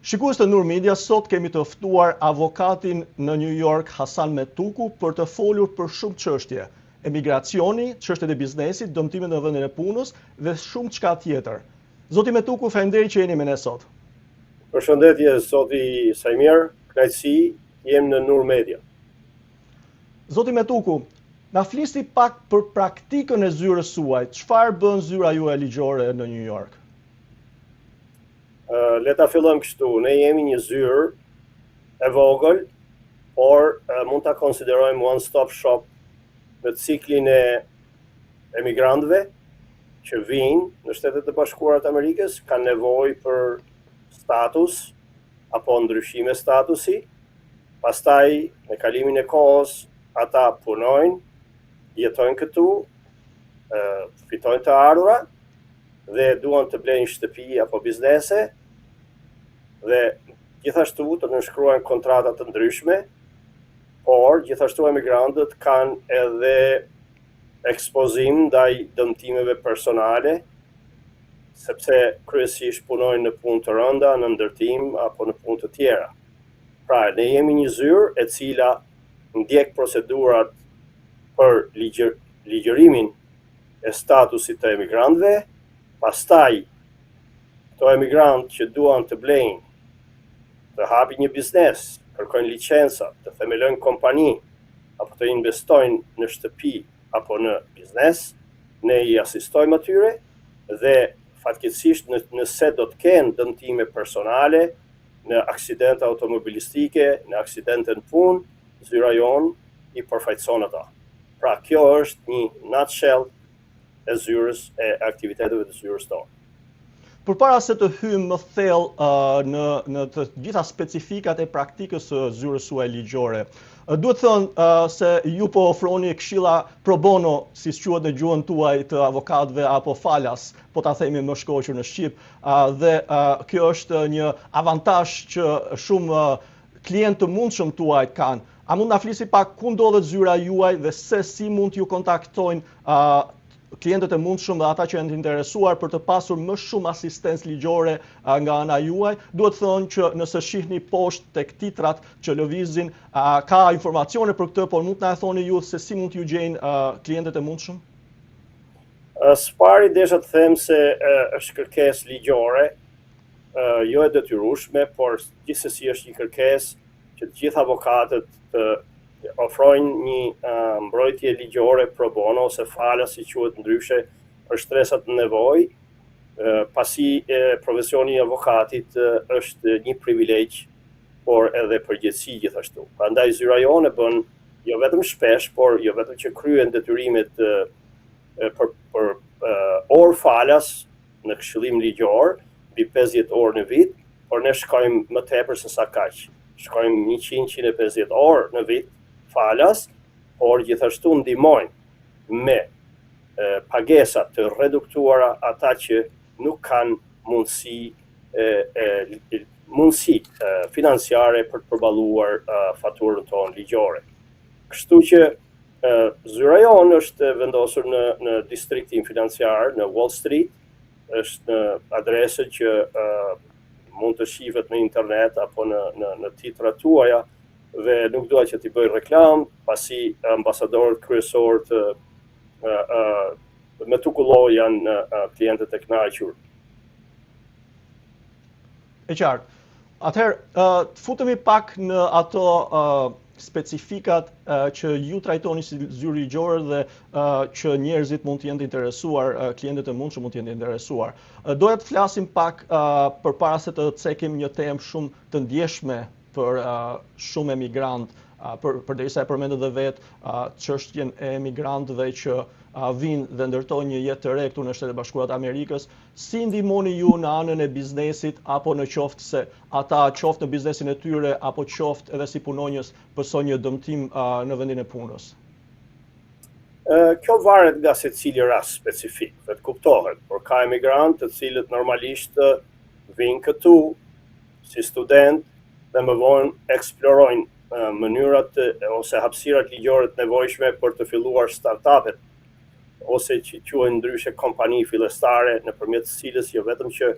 Shikues të Nur Media, sot kemi të ftuar avokatin në New York Hasan Metuku për të folur për shumë çështje: emigracioni, çështjet e biznesit, dëmtimet në vendin e punës dhe shumë çka tjetër. Zoti Metuku, faleminderit që jeni me ne sot. Përshëndetje zoti Sajmir, kënaqësi, jem në Nur Media. Zoti Metuku, na flisni pak për praktikën e zyrës suaj. Çfarë bën zyra juaj ligjore në New York? Le ta fillojmë kështu. Ne jemi një zyrë e vogël, por mund ta konsiderojmë one-stop shop në ciklin e emigrantëve që vinë në Shtetet e Bashkuara të Amerikës, kanë nevojë për status apo ndryshime statusi. Pastaj, me kalimin e kohës, ata punojnë, jetojnë këtu, fitojnë të ardhura dhe duan të blejnë shtëpi apo biznese dhe gjithashtu të nënshkruajnë kontrata të ndryshme, por gjithashtu emigrantët kanë edhe ekspozim ndaj dëmtimeve personale, sepse kryesisht punojnë në punë të rënda, në ndërtim apo në punë të tjera. Pra, ne jemi një zyrë e cila ndjek procedurat për ligjërimin e statusit të emigrantëve. Pastaj, këto emigrantë që duan të blejnë, të hapin një biznes, kërkojnë licenca, të themelojnë kompani, apo të investojnë në shtëpi apo në biznes, ne i asistojmë atyre dhe fatkeqësisht nëse do të kenë dëmtime personale, në aksidente automobilistike, në aksidente në punë, zyra jonë i përfaqëson ata. Pra, kjo është një nutshell e zyrës e aktiviteteve të zyrës tonë. Përpara se të hyjmë më thellë në të gjitha specifikat e praktikës së zyrës suaj ligjore, duhet thënë se ju po ofroni këshilla pro bono, si quhet në gjuhën tuaj të avokatëve, apo falas, po ta themi më shkoqur në shqip, dhe kjo është një avantazh që shumë klientë të mundshëm tuaj kanë. A mund na flisni pak ku ndodhet zyra juaj dhe se si mund t'ju kontaktojnë klientët e mundshëm dhe ata që janë të interesuar për të pasur më shumë asistencë ligjore nga ana juaj? Duhet thënë që nëse shihni poshtë tek titrat që lëvizin, ka informacione për këtë, por mund të na thoni ju se si mund t'ju gjejnë klientët e mundshëm? Së pari desha të them se është kërkesë ligjore, jo e detyrueshme, por gjithsesi është një kërkesë që të gjithë avokatët të ofrojnë një mbrojtje ligjore pro bono ose falas, si quhet ndryshe, për shtresat në nevojë, pasi profesioni i avokatit është një privilegj, por edhe përgjegjësi gjithashtu. Prandaj zyra jonë bën jo vetëm shpesh, por jo vetëm që kryen detyrimet për orë falas në këshillim ligjor, mbi 50 orë në vit, por ne shkojmë më tepër se sa kaq. Shkojmë 100-150 orë në vit falas, por gjithashtu ndihmojnë me pagesa të reduktuara ata që nuk kanë mundësi financiare për të përballuar faturën tonë ligjore. Kështu që zyra jonë është vendosur në distriktin financiar në Wall Street, është në adresë që mund të shihet në internet apo në titrat tuaja, dhe nuk dua që t'i bëj reklam, pasi ambasadorët kryesorë të Metuku janë klientët e kënaqur. E qartë. Atëherë, futemi pak në ato specifikat që ju trajtoni si zyrë ligjore dhe që njerëzit mund të jenë të interesuar, klientët e mundshëm mund të jenë të interesuar. Doja të flasim pak përpara se të cekim një temë shumë të ndjeshme për shumë emigrantë, përderisa e përmendët dhe vetë çështjen e emigrantëve që vinë dhe ndërtojnë një jetë të re këtu në Shtetet e Bashkuara të Amerikës. Si ndihmoni ju në anën e biznesit, apo në qoftë se ata qoftë në biznesin e tyre apo qoftë edhe si punonjës pësojnë një dëmtim në vendin e punës? Kjo varet nga secili rast specifik, vetë kuptohet, por ka emigrantë të cilët normalisht vinë këtu si student dhe më vonë eksplorojnë mënyrat ose hapësirat ligjore të nevojshme për të filluar startupet, ose që quhen ndryshe kompani fillestare, nëpërmjet të cilës jo vetëm që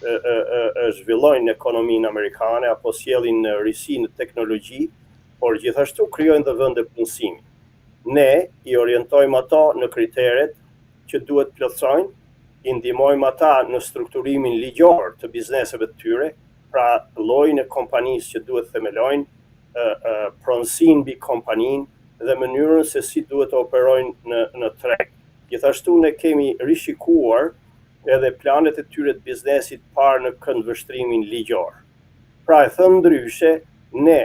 zhvillojnë ekonominë amerikane apo sjellin risi në teknologji, por gjithashtu krijojnë dhe vende punësimi. Ne I orientojmë ato në kriteret që duhet plotësojnë, I ndihmojmë ata në strukturimin ligjor të bizneseve të tyre, pra llojin e kompanisë që duhet themelojnë, pronësinë mbi kompaninë dhe mënyrën se si duhet të operojnë në treg. Gjithashtu ne kemi rishikuar edhe planet e tyre të biznesit parë në këndvështrimin ligjor. Pra e thënë ndryshe, ne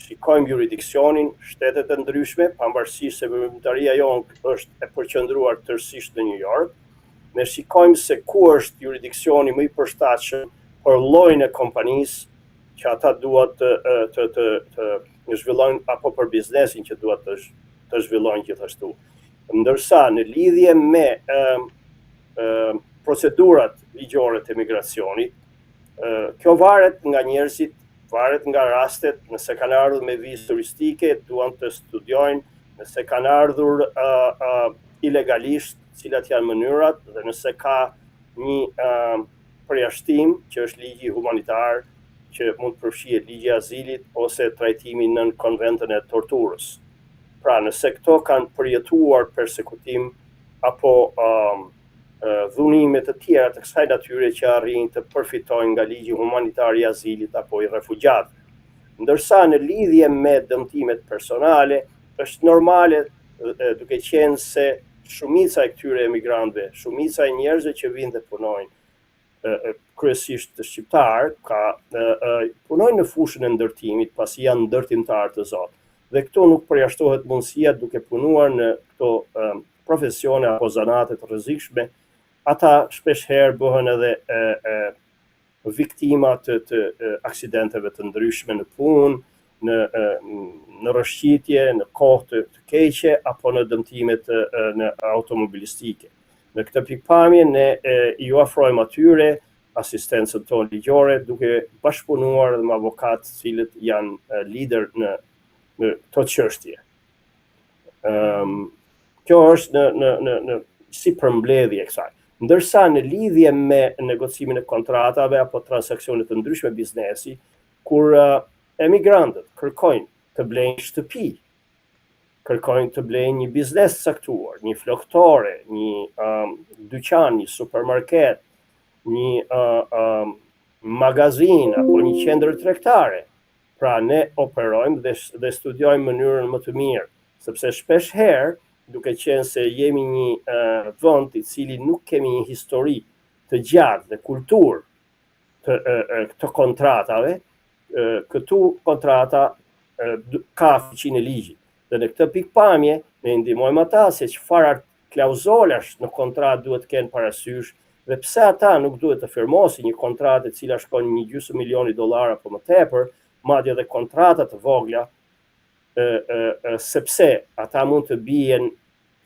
shikojmë jurisdiksionin, shtetet e ndryshme, pavarësisht se veprimtaria jonë është e përqendruar tërësisht në New York, ne shikojmë se ku është jurisdiksioni më I përshtatshëm për llojin e kompanisë që ata duhet të zhvillojnë apo për biznesin që duhet të zhvillojnë gjithashtu. Ndërsa në lidhje me procedurat ligjore të emigracionit, kjo varet nga njerëzit, varet nga rastet, nëse kanë ardhur me vizë turistike, duan të studiojnë, nëse kanë ardhur ilegalisht, cilat janë mënyrat, dhe nëse ka një përjashtim që është ligji humanitar, që mund të përfshihet ligji I azilit ose trajtimi nën konventën e torturës. Pra, nëse këto kanë përjetuar persekutim apo dhunime të tjera të kësaj natyre që arrin të përfitojnë nga ligji humanitar I azilit apo I refugjatëve. Ndërsa në lidhje me dëmtimet personale, është normale duke qenë se shumica e këtyre emigrantëve, shumica e njerëzve që vinë dhe punojnë, kryesisht të shqiptar, punojnë në fushën e ndërtimit, pasi janë ndërtimtar të Zotit. Dhe këto nuk përjashtohet mundësia duke punuar në këto profesione apo zanate të rrezikshme, ata shpesh herë bëhen edhe viktima të aksidenteve të ndryshme në punë, në rrëshqitje, në kohë të keqe apo në dëmtimet në automobilistike. Në këtë pikpamje ne ju ofrojmë atyre asistencën tonë ligjore duke bashkëpunuar me avokatë cilët janë lider në këto çështje. Kjo është në si përmbledhje e kësaj. Ndërsa në lidhje me negocimin e kontratave apo transaksionet të ndryshme biznesi, kur emigrantët kërkojnë të blejnë shtëpi, kërkojnë të blejnë një biznes caktuar, një flokëtore, një dyqan, një supermarket, një magazin apo një qendër tregtare. Pra ne operojmë dhe studiojmë mënyrën më të mirë, sepse shpesh herë, duke qenë se jemi një vend I cili nuk kemi një histori të gjatë dhe kulturë të kontratave, këtu kontrata ka fuqinë e ligjit. Dhe në këtë pikpamje ne ndihmojmë ata se çfarë klauzolash në kontratë duhet të kenë parasysh dhe pse ata nuk duhet të firmosin një kontratë e cila shkon $1,5 milion apo më tepër, madje edhe kontrata të vogla, sepse ata mund të bien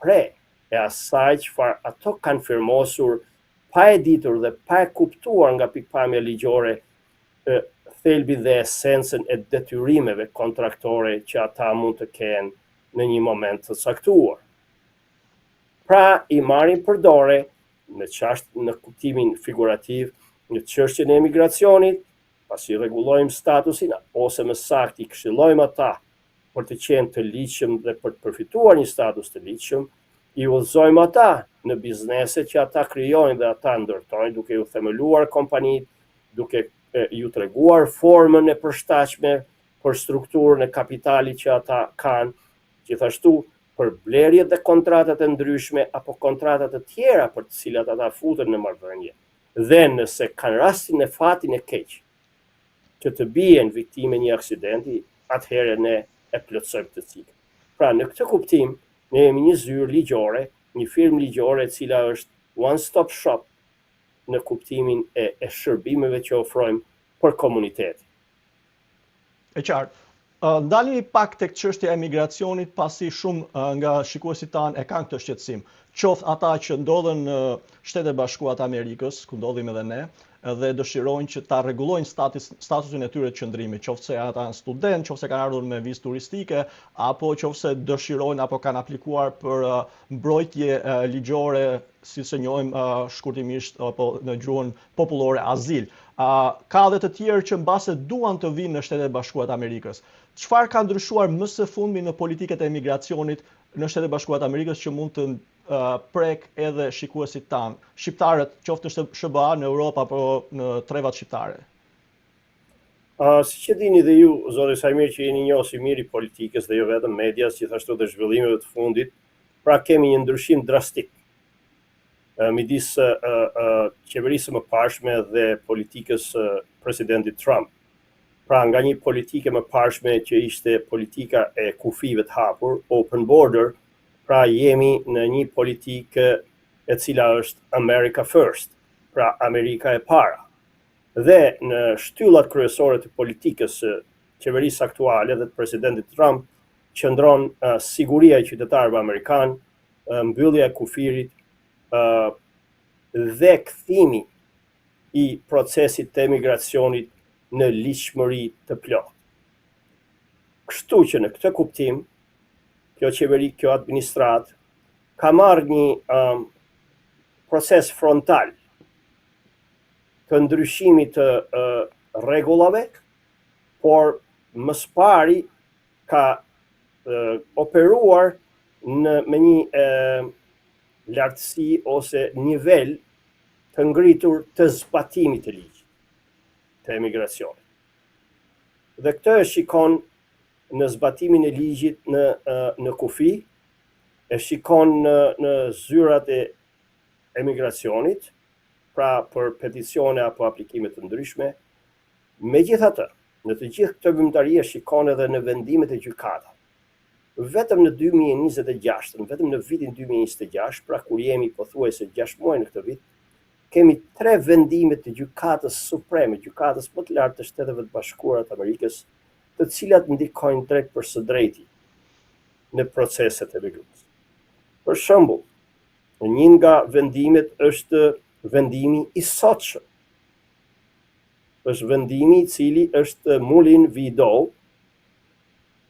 pre e asaj çfarë ato kanë firmosur pa e ditur dhe pa e kuptuar nga pikpamja ligjore thelbin dhe esencën e detyrimeve kontraktore që ata mund të kenë në një moment të caktuar. Pra I marrin përdore në kuptimin figurativ në çështjen e emigracionit, pasi rregullojmë statusin ose më saktë I këshillojmë ata për të qenë të ligjshëm dhe për të përfituar një status të ligjshëm, I udhëzojmë ata në biznese që ata krijojnë dhe ata ndërtojnë, duke u themeluar kompanitë, duke ju treguar formën e përshtatshme për strukturën e kapitalit që ata kanë, gjithashtu për blerjet dhe kontratat e ndryshme apo kontratat të tjera për të cilat ata futen në marrëdhënie. Dhe nëse kanë rastin e fatin e keq që të bien viktime një aksidenti, atëherë ne e plotësojmë të cikën. Pra në këtë kuptim, ne jemi një zyrë ligjore, një firmë ligjore e cila është one stop shop në kuptimin e shërbimeve që ofrojmë për komunitetin. E qartë. Ndalemi pak tek çështja e emigracionit, pasi shumë nga shikuesit tanë e kanë këtë shqetësim. Qoftë ata që ndodhen në Shtetet e Bashkuara të Amerikës, ku ndodhim edhe ne, dhe dëshirojnë që ta rregullojnë statusin e tyre të qëndrimit, qoftë se ata janë student, qoftë se kanë ardhur me vizë turistike, apo qoftë se dëshirojnë apo kanë aplikuar për mbrojtje ligjore, siç e njohim shkurtimisht apo në gjuhën popullore azil. Ka edhe të tjerë që mbase duan të vinë në Shtetet e Bashkuara të Amerikës. Çfarë ka ndryshuar më së fundmi në politikat e emigracionit në Shtetet e Bashkuara të Amerikës që mund të prek edhe shikuesit tanë, shqiptarët, qoftë në SBA, në Europë apo në trevat shqiptare? Si që dini dhe ju, zoti Sajmir, që jeni njohës i mirë i politikës dhe jo vetëm medias, gjithashtu dhe zhvillimeve të fundit, pra kemi një ndryshim drastik midis qeverisë më parshme dhe politikës presidentit Trump. Pra nga një politike më parshme që ishte politika e kufive të hapur, open border, pra jemi në një politikë e cila është America First, pra Amerika e para. Dhe në shtyllat kryesore të politikës së qeverisë aktuale dhe të presidentit Trump qëndron siguria e qytetarëve amerikanë, mbyllja e kufirit dhe kthimi i procesit të emigracionit në ligjshmëri të plotë. Kështu që në këtë kuptim, kjo qeveri, kjo administratë ka marrë një proces frontal të ndryshimit të rregullave, por më së pari ka operuar me një lartësi ose nivel të ngritur të zbatimit të ligjit të emigracionit. Dhe këtë e shikon në zbatimin e ligjit në kufi, e shikon në zyrat e emigracionit, pra për peticione apo aplikime të ndryshme. Megjithatë, në të gjithë këtë vëmendari e shikon edhe në vendimet e gjykatave. Vetëm në 2026, vetëm në vitin 2026, pra kur jemi pothuajse 6 muaj në këtë vit, kemi 3 vendime të gjykatës supreme, gjykatës më të lartë të Shteteve të Bashkuara të Amerikës, të cilat ndikojnë drejt për së drejti në proceset e migrimit. Për shembull, një nga vendimet është vendimi i sotshëm. Është vendimi i cili është Mullin v. Doe,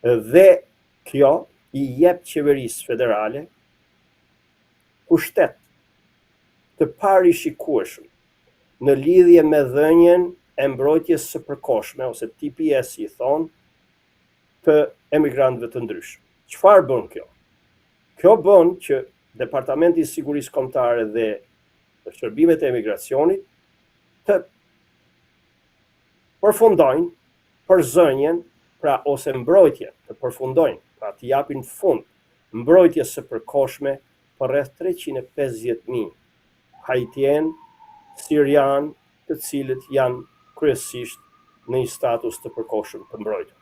dhe kjo i jep qeverisë federale pushtet të parishikueshëm në lidhje me dhënien e mbrojtjes së përkohshme, ose TPS i thonë, të emigrantëve të ndryshëm. Çfarë bën kjo? Kjo bën që Departamenti i Sigurisë Kombëtare dhe Shërbimet e Emigracionit të përfundojnë përzënjen, pra ose mbrojtjen, të përfundojnë, pra të japin fund mbrojtjes së përkohshme për rreth 350.000 haitien, sirian, të cilët janë kryesisht në një status të përkohshëm të mbrojtur.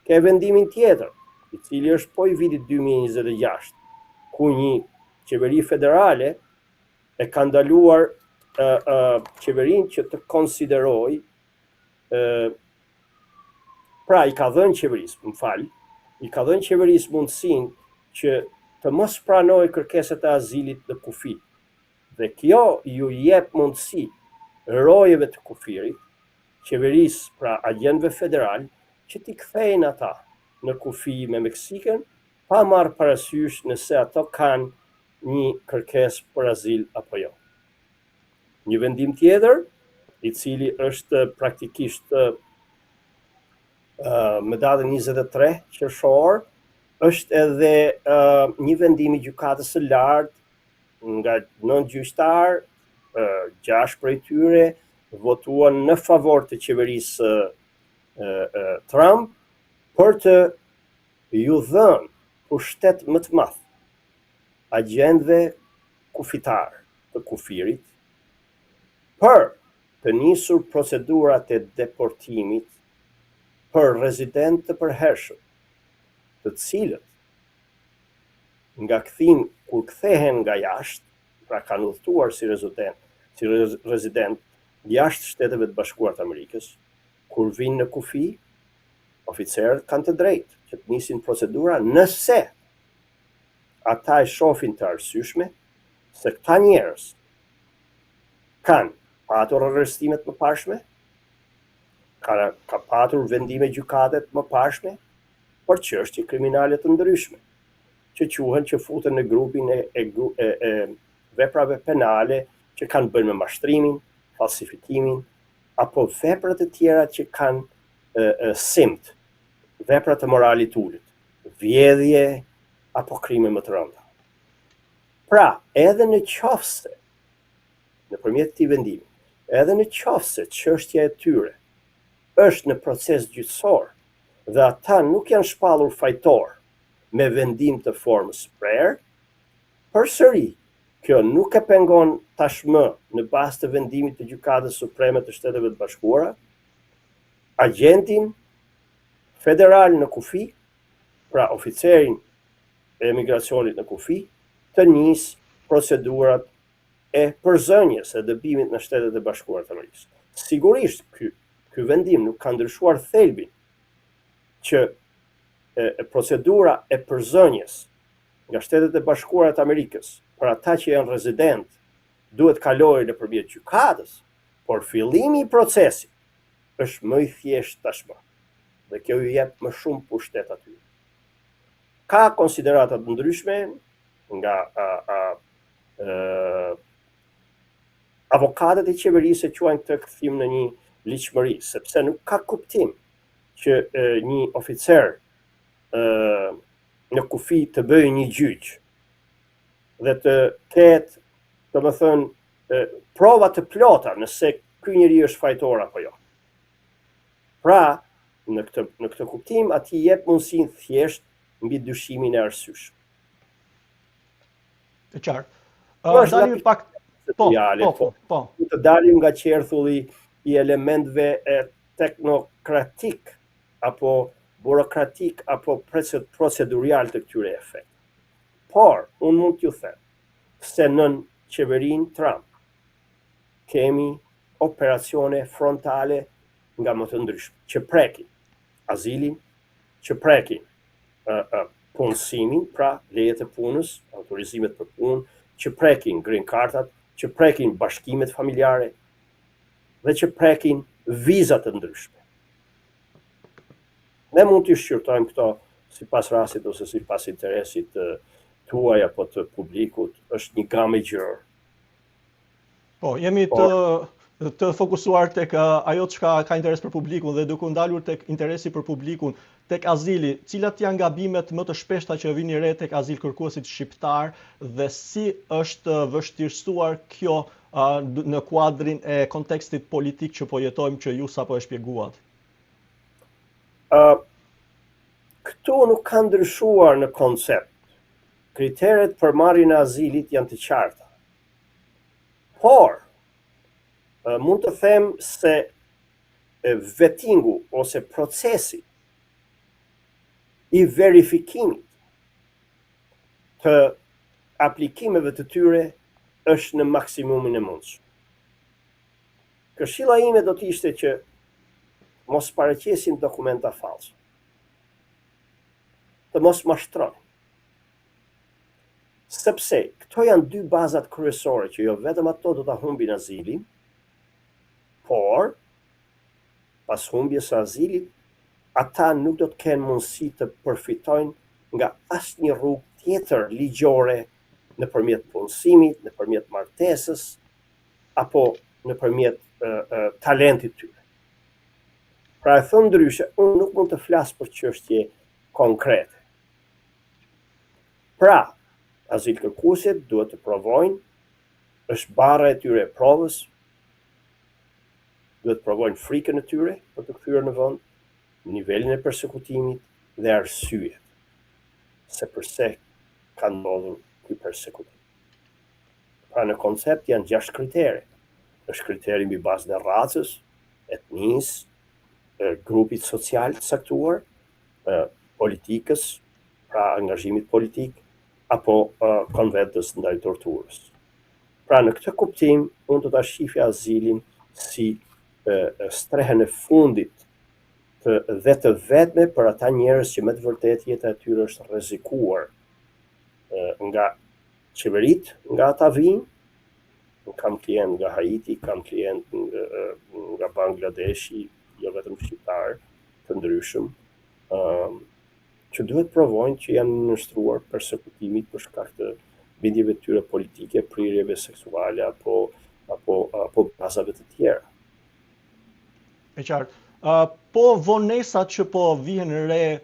Ka vendimin tjetër, i cili është po i vitit 2026, ku një qeveri federale e ka ndaluar qeverinë që të konsideroj, pra i ka dhënë qeverisë, i ka dhënë qeverisë mundësinë që të mos pranoj kërkesat e azilit në kufi. Dhe kjo ju jep mundësi rojeve të kufirit, qeverisë, pra agjentëve federal, që t'i kthejnë ata në kufi me Meksikën, pa marrë parasysh nëse ato kanë një kërkesë për azil apo jo. Një vendim tjetër, i cili është praktikisht më datën 23 qershor, është edhe një vendim i gjykatës së lartë nga 9 gjyqtar, 6 prej tyre votuan në favor të qeverisë Trump për të ju dhënë pushtet më të madh agjentëve kufitar të kufirit për të nisur procedurat e deportimit për rezidentë të përhershëm, të cilët nga kthim kur kthehen nga jashtë, pra kanë udhëtuar si rezident jashtë Shteteve të Bashkuara të Amerikës, kur vinë në kufi, oficerët kanë të drejtë që të nisin procedura nëse ata e shohin të arsyeshme se këta njerëz kanë patur arrestimet më parshme, ka patur vendime gjykatet më parshme për çështje kriminale të ndryshme, që quhen që futen në grupin e veprave penale që kanë bërë me mashtrimin, falsifikimin, apo veprat e tjera që kanë simt, vepra të moralit ulët, vjedhje apo krime më të rënda. Pra, edhe në qofse, nëpërmjet këtij vendimi, edhe në qofse çështja e tyre është në proces gjyqësor dhe ata nuk janë shpallur fajtor me vendim të formës prerë, përsëri, kjo nuk e pengon tashmë në bazë të vendimit të Gjykatës Supreme të Shteteve të Bashkuara, agjentin federal në kufi, pra oficerin e emigracionit në kufi, të nis procedurat e përzënjes e dëbimit në Shtetet e Bashkuara të Amerikës. Sigurisht, ky vendim nuk ka ndryshuar thelbin që procedura e përzënjes nga Shtetet e Bashkuara të Amerikës për ata që janë rezident duhet kalojë nëpërmjet gjykatës, por fillimi i procesit është më i thjeshtë tashmë dhe kjo ju jep më shumë pushtet aty. Ka konsiderata të ndryshme nga avokatët e qeverisë e quajnë këtë kthim në një ligjshmëri, sepse nuk ka kuptim që një oficer në kufi të bëjë një gjyq dhe të ketë, domethënë, prova të plota nëse ky njeri është fajtor apo jo. Pra, në këtë kuptim, ati jep mundësinë thjesht mbi dyshimin e arsyeshëm. Të qartë. Dalim pak të dalim nga qerthulli i elementëve teknokratik apo burokratik apo procedurial të këtyre efekteve. Por, unë mund t'ju them se nën qeverinë Trump kemi operacione frontale nga më të ndryshme, që prekin azilin, që prekin punësimin, pra lejet e punës, autorizimet për punë, që prekin green cardat, që prekin bashkimet familjare dhe që prekin vizat të ndryshme. Ne mund t'i shqyrtojmë këto sipas rastit ose sipas interesit tuaj apo të publikut, është një gamë e gjerë. Po, jemi të fokusuar tek ajo çka ka interes për publikun dhe duke u ndalur tek interesi për publikun, tek azili, cilat janë gabimet më të shpeshta që vini re tek azil kërkuesit shqiptar dhe si është vështirësuar kjo në kuadrin e kontekstit politik që po jetojmë që ju sapo e shpjeguat? Këtu nuk ka ndryshuar në koncept. Kriteret për marrjen e azilit janë të qarta. Por, mund të them se vettingu ose procesi i verifikimit të aplikimeve të tyre është në maksimumin e mundshëm. Këshilla ime do të ishte që mos paraqesim dokumenta false, të mos mashtrojnë. Sepse këto janë dy bazat kryesore që jo vetëm ato do ta humbin azilin, por pas humbjes së azilit, ata nuk do të kenë mundësi të përfitojnë nga asnjë rrugë tjetër ligjore nëpërmjet punësimit, nëpërmjet martesës apo nëpërmjet talentit tyre. Pra e thënë ndryshe, unë nuk mund të flas për çështje konkrete. Pra, azil kërkuesit duhet të provojnë, është barra e tyre e provës, duhet të provojnë frikën e tyre për të kthyer në vend, nivelin e përsekutimit dhe arsyet se përse ka ndodhur ky përsekutim. Pra në koncept janë 6 kritere. Është kriteri mbi bazën e racës, etnisë, grupit social të caktuar, politikës, pra angazhimit politik, apo konventës ndaj torturës. Pra në këtë kuptim, unë do ta shifja azilin si strehën e fundit të vetme për ata njerëz që me të vërtet jeta e tyre është rrezikuar nga qeverit, nga ata vinë. Kam klient nga Haiti, kam klient nga Bangladeshi, jo vetëm shqiptar të ndryshëm, që duhet provojnë që janë nështruar persekutimit për shkak të bindjeve të tyre politike, prirjeve seksuale apo bazave të tjera. E qartë. Po vonesat që po vihen re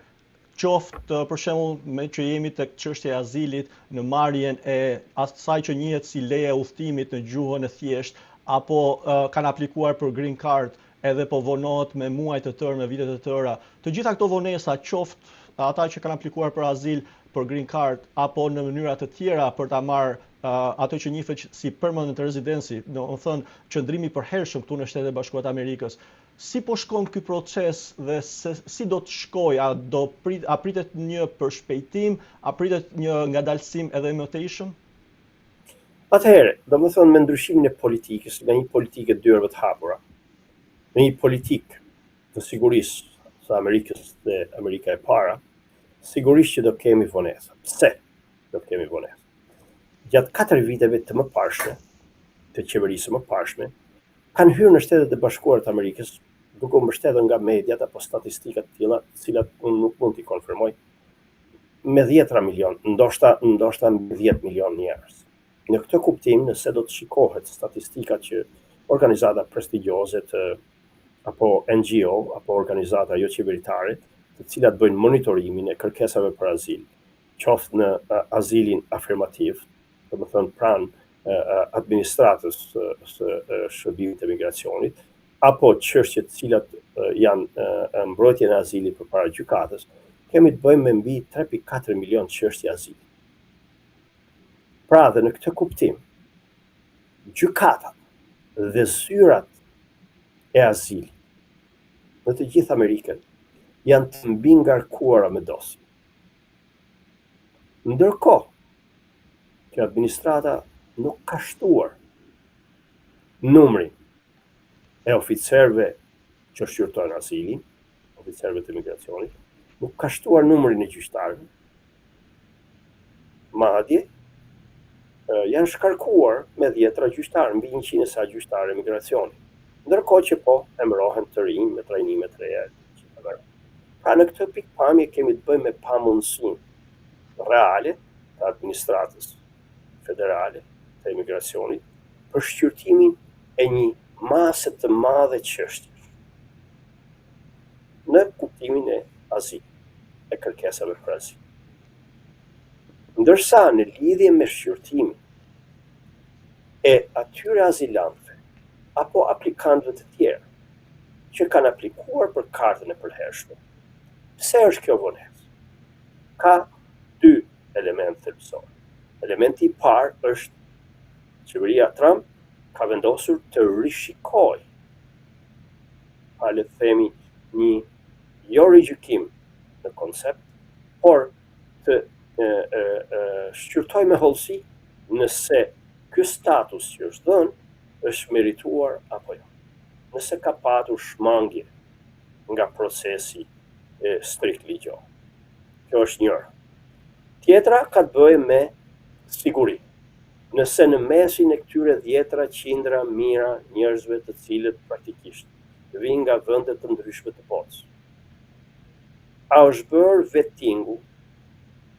qoftë për shembull me që jemi tek çështja e azilit në marrjen e asaj që njihet si leje e udhëtimit në gjuhën e thjesht, apo kanë aplikuar për green card edhe po vonohet me muaj të tërë, me vite të tëra. Të gjitha këto vonesa, qoftë ata që kanë aplikuar për azil, për green card, apo në mënyra të tjera për ta marrë ato që njihet si permanent residency, do të thënë qëndrimi përhershëm këtu në Shtetet e Bashkuara të Amerikës. Si po shkon ky proces dhe si do të shkojë? A pritet një përshpejtim, a pritet një ngadalësim edhe më të ishëm? Atëherë, domethënë me ndryshimin e politikës, nga një politikë e dyerve të hapura, në një politikë të sigurisë së Amerikës dhe Amerika e para, sigurisht që do kemi vonesa. Pse do kemi vonesa? Gjatë 4 viteve të mëparshme, të qeverisë më parshme, kanë hyrë në Shtetet e Bashkuara të Amerikës, duke u mbështetur nga mediat apo statistikat të tilla, të cilat unë nuk mund t'i konfirmoj, me 10 milion, ndoshta 10 milion njerëz. Në këtë kuptim, nëse do të shikohet statistikat që organizata prestigjioze apo NGO, apo organizata jo qeveritare, të cilat bëjnë monitorimin e kërkesave për azil, qoftë në azilin afirmativ, domethënë pranë administratës së shërbimit të migracionit, apo çështjet të cilat janë mbrojtjen e azilit përpara gjykatës, kemi të bëjmë me mbi 3.4 milion çështje azili. Pra dhe në këtë kuptim, gjykatat dhe zyrat e azilit në të gjithë Amerikën janë të mbi ngarkuara me dosje. Ndërkohë që administrata nuk ka shtuar numrin e oficerëve që shqyrtojnë azilin, oficerëve të migracionit, nuk ka shtuar numrin e gjyqtarëve, madje janë shkarkuar me 10 gjyqtarë, mbi 100 sa gjyqtarë e migracionit. Ndërkohë që po emërohen të rinj me trajnime të reja. Pra në këtë pikpamje kemi të bëjmë me pamundësinë reale të administratës federale të emigracionit për shqyrtimin e një mase të madhe çështjesh në kuptimin e azil, e kërkesave për azil. Ndërsa në lidhje me shqyrtimin e atyre azilantëve apo aplikantëve të tjerë që kanë aplikuar për kartën e përhershme, pse është kjo vonesë? Ka 2 elementë thelbësore. Elementi i parë është qeveria Trump ka vendosur të rishikojë, le të themi një jo rigjykim në koncept, por të shqyrtoj me hollësi nëse ky status që është dhënë është merituar apo jo. Nëse ka patur shmangje nga procesi strikt ligjor. Kjo është njëra. Tjetra ka të bëjë me siguri. Nëse në mesin e këtyre 10 qindra mira njerëzve të cilët praktikisht vinë nga vende të ndryshme të botës, a është bërë vettingu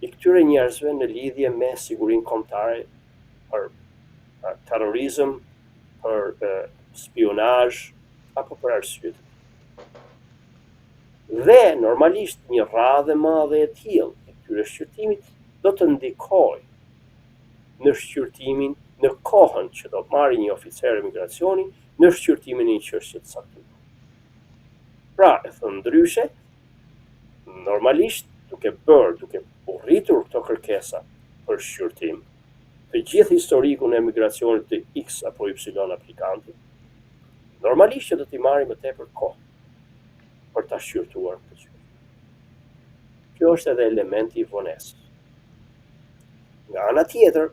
i këtyre njerëzve në lidhje me sigurinë kombëtare për terrorizëm, për spionazh apo për arsye. Dhe normalisht një radhë e madhe e tillë e këtyre shqyrtimit do të ndikojë në shqyrtimin në kohën që do të marrë një oficer emigracioni në shqyrtimin e një çështje të caktuar. Pra, e thënë ndryshe, normalisht duke urritur këto kërkesa për shqyrtim, të gjithë historikun e emigracionit të X apo Y aplikantit, normalisht që do t'i marrë më tepër kohë për ta shqyrtuar këtë çështje. Kjo është edhe elementi i vonesës. Nga ana tjetër,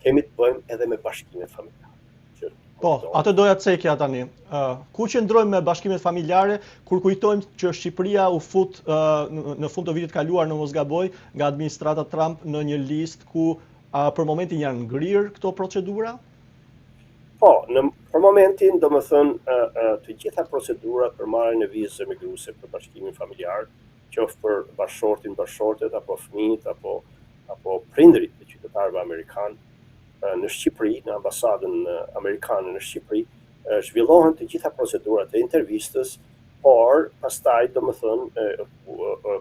kemi të bëjmë edhe me bashkimet familjare, që Po, atë doja të cekja tani. Ku qëndrojmë me bashkimet familjare, kur kujtojmë që Shqipëria u fut në fund të vitit kaluar, në mos gaboj, nga administrata Trump në një listë ku për momentin janë ngrirë këto procedura? Po, për momentin, do më thënë, të gjitha procedurat për marrjen e vizës emigruese për bashkimin familjar, qoftë për bashkëshortet, apo fëmijët, apo prindërit të qytetarëve amerikanë, në Shqipëri, në ambasadën amerikane në Shqipëri, zhvillohen të gjitha procedurat e intervistës, por pastaj, do më thënë,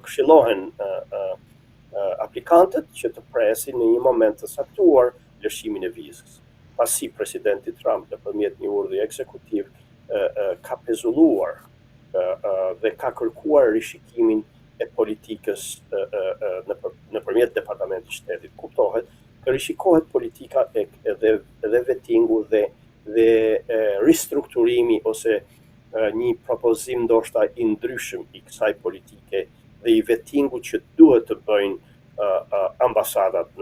këshillohen aplikantët që të presin në një moment të saktuar lëshimin e vizës. Pasi presidenti Trump nëpërmjet një urdhri ekzekutiv ka pezulluar dhe ka kërkuar rishikimin e politikës nëpërmjet Departamentit të Shtetit. Kuptohet, të rishikohet politika edhe vetingu dhe ristrukturimi ose një propozim ndoshta i ndryshëm i kësaj politike dhe i vetingu që duhet të bëjnë ambasadat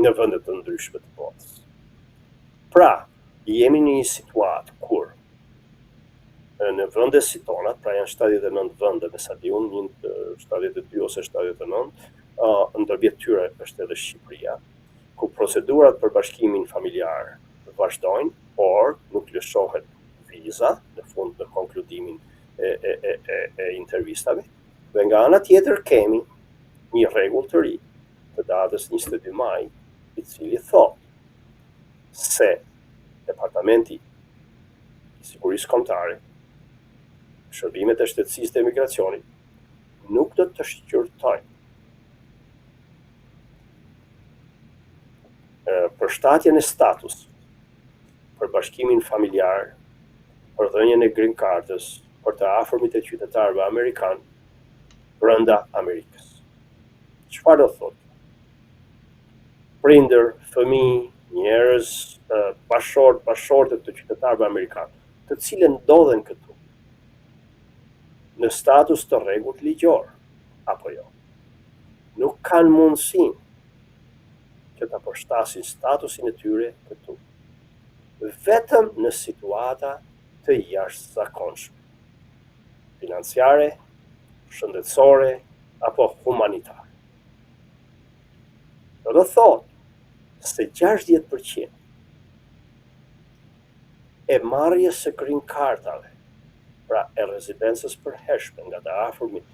në vendet të ndryshme të botës. Pra, jemi në një situatë kur në vende si tona, pra janë 79 vende me sa di unë, 72 ose 79, ndërmjet tyre është edhe Shqipëria, ku procedurat për bashkimin familjar vazhdojnë, por nuk lëshohet viza në fund në konkludimin e intervistave. Dhe nga ana tjetër kemi një rregull të ri të datës 22 maj, i cili thotë se Departamenti i Sigurisë Kombëtare, Shërbimet e Shtetësisë dhe Emigracionit nuk do të shqyrtojnë përshtatjen e status për bashkimin familjar, për dhënien e green cardës, për të afërmit e qytetarëve amerikanë brenda Amerikës. Çfarë do thotë? Prindër, fëmijë, njerëz, bashkëshortet të qytetarëve amerikanë, të cilën ndodhen këtu në status të rregullt ligjor apo jo, nuk kanë mundësinë që ta përshtasin statusin e tyre këtu, vetëm në situata të jashtëzakonshme, financiare, shëndetësore apo humanitare. Do të thotë se 60% e marrjes së green cardave, pra e rezidencës përhershme nga të afërmit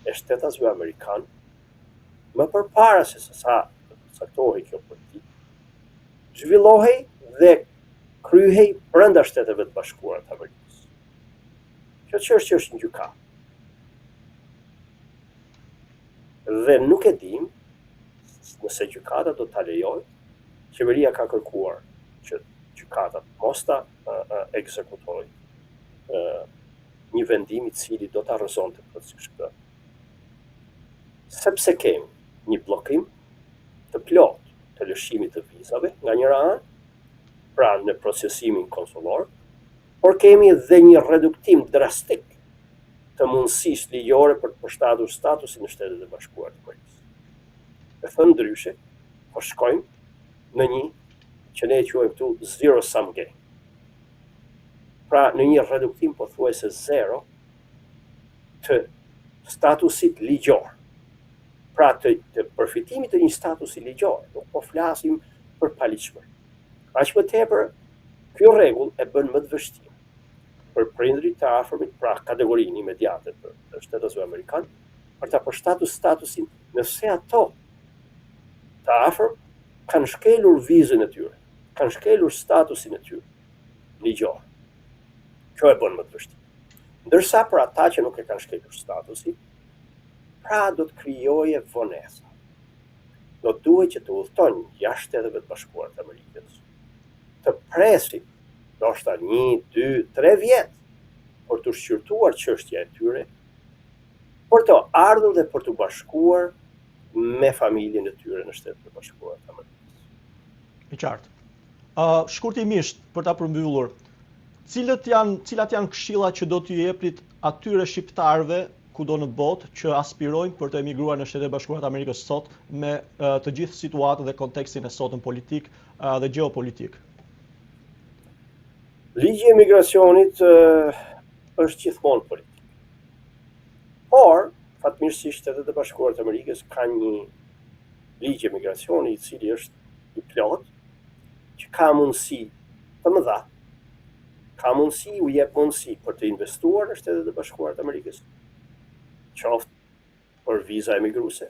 e shtetasve amerikanë, më përpara se sa saktohej kjo politik, zhvillohej dhe kryhej brenda Shteteve të Bashkuara të Amerikës. Kjo çështje është në gjykatë. Dhe nuk e dim nëse gjykata do ta lejojë. Qeveria ka kërkuar që gjykata mos ta ekzekutojë një vendim i cili do ta rrezonte procesi këtë. Sepse kemi një bllokim të plot të lëshimit të vizave nga njëra anë, pra në procesimin konsullor, por kemi edhe një reduktim drastik të mundësisë ligjore për të përshtatur statusin në Shtetet e Bashkuara të Amerikës. E thënë ndryshe, po shkojmë në një që ne e quajmë këtu zero sum game. Pra në një reduktim pothuajse zero të statusit ligjor. Pra të përfitimit të një statusi ligjor, nuk po flasim për paligjshmëri. Aq më tepër, kjo rregull e bën më të vështirë për prindërit të afërmit, pra kategorinë imediate për shtetësve amerikanë, për ta përshtatur statusin nëse ato të afërm kanë shkelur vizën e tyre, kanë shkelur statusin e tyre ligjor. Kjo e bën më të vështirë. Ndërsa për ata që nuk e kanë shkelur statusin, pra do të krijoje vonesa. Do duhet që të udhtojnë jashtë Shteteve të Bashkuara të Amerikës, të presin ndoshta 1, 2, 3 vjet për të shqyrtuar çështja e tyre, për të ardhur dhe për të bashkuar me familjen e tyre në Shtetet e Bashkuara të Amerikës. I qartë. Shkurtimisht për ta përmbyllur, cilat janë këshillat që do t'ju jepit atyre shqiptarëve kudo në botë që aspirojnë për të emigruar në Shtetet e Bashkuara të Amerikës sot me të gjithë situatën dhe kontekstin e sotëm politik dhe gjeopolitik? Ligji i emigracionit është gjithmonë politik. Por, fatmirësisht Shtetet e Bashkuara të Amerikës kanë një ligj emigracioni i cili është i plot, që ka mundësi të mëdha, u jep mundësi për të investuar në Shtetet e Bashkuara të Amerikës, qoftë për viza emigruese,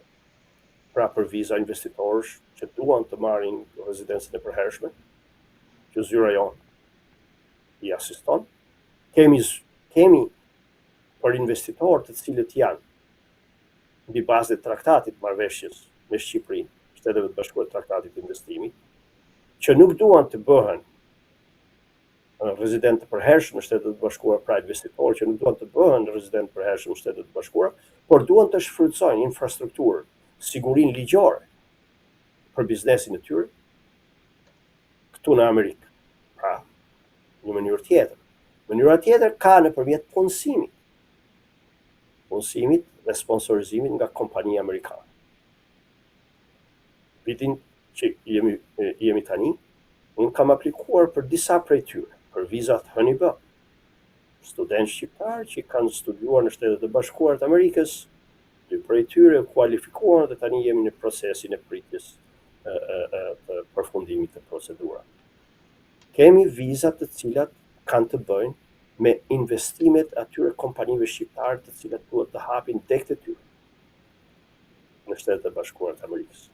pra për viza investitorësh që duan të marrin rezidencën e përhershme, që zyra jonë i asiston. Kemi për investitorë të cilët janë mbi bazë të traktatit marrëveshjes me Shqipërinë, Shtetet e Bashkuara të Traktatit të Investimit, që nuk duan të bëhen rezident të përhershëm në Shtetet e Bashkuara, pra investitorë që nuk duan të bëhen rezident të përhershëm në Shtetet e Bashkuara, por duan të shfrytëzojnë infrastrukturën, sigurinë ligjore për biznesin e tyre këtu në Amerikë. Pra, në mënyrë tjetër. Mënyra tjetër ka nëpërmjet punësimit dhe sponsorizimit nga kompania amerikane. Vitin që jemi tani, unë kam aplikuar për disa prej tyre, për vizat HNB. Studentë shqiptarë që kanë studiuar në Shtetet e Bashkuara të Amerikës, dy prej tyre kualifikuar dhe tani jemi në procesin e pritjes të përfundimit të procedura. Kemi vizat të cilat kanë të bëjnë me investimet atyre kompanive shqiptare të cilat duhet të hapin dekët e tyre në Shtetet e Bashkuara të Amerikës.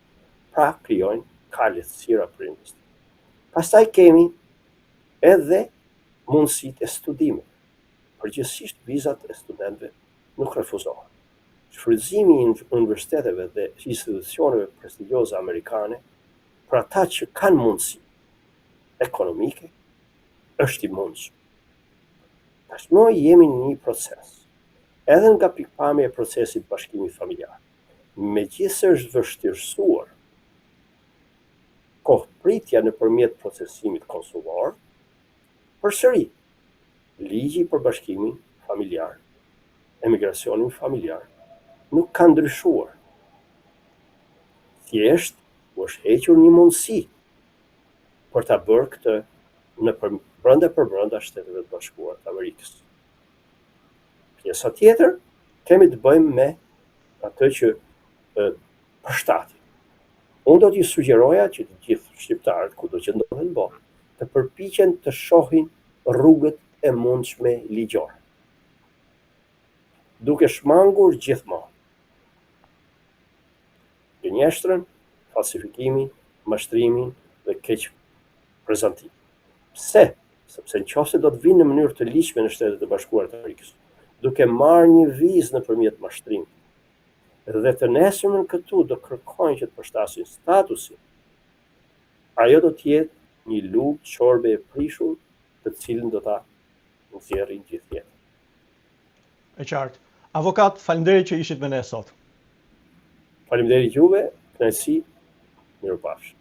Pra krijojnë ka lehtësira për investim. Pastaj kemi edhe mundësitë e studimit. Përgjithsisht vizat e studentëve nuk refuzohen. Shfrytëzimi i universiteteve dhe institucioneve prestigjioze amerikane për ata që kanë mundësi ekonomike është i mundshëm. Tashmë jemi në një proces, edhe nga pikpamja e procesit bashkimit familjar, megjithëse është vështirësuar kohëpritja nëpërmjet procesimit konsular, përsëri ligji për bashkimin familjar, emigracionin familjar, nuk ka ndryshuar. Thjesht u është hequr një mundësi për ta bërë këtë në brenda Shteteve të Bashkuara të Amerikës. Pjesa tjetër, kemi të bëjmë me atë që përshtatje. Unë do t'i sugjeroja që të gjithë shqiptarët, kudo që ndodhen në botë, të përpiqen të shohin rrugët e mundshme ligjore, duke shmangur gjithmonë gënjeshtrën, falsifikimin, mashtrimin dhe keq prezantimin. Pse? Sepse nëse do të vinë në mënyrë të ligjshme në Shtetet e Bashkuara të Amerikës, duke marrë një vizë nëpërmjet mashtrimit, dhe të nesërmen këtu do kërkojnë që të përshtasin statusin, ajo do të jetë një lugë çorbe e prishur, të cilën do ta nxjerrin gjithë jetën. E qartë. Avokat, faleminderit që ishit me ne sot. Faleminderit juve, kënaqësi, mirupafshim.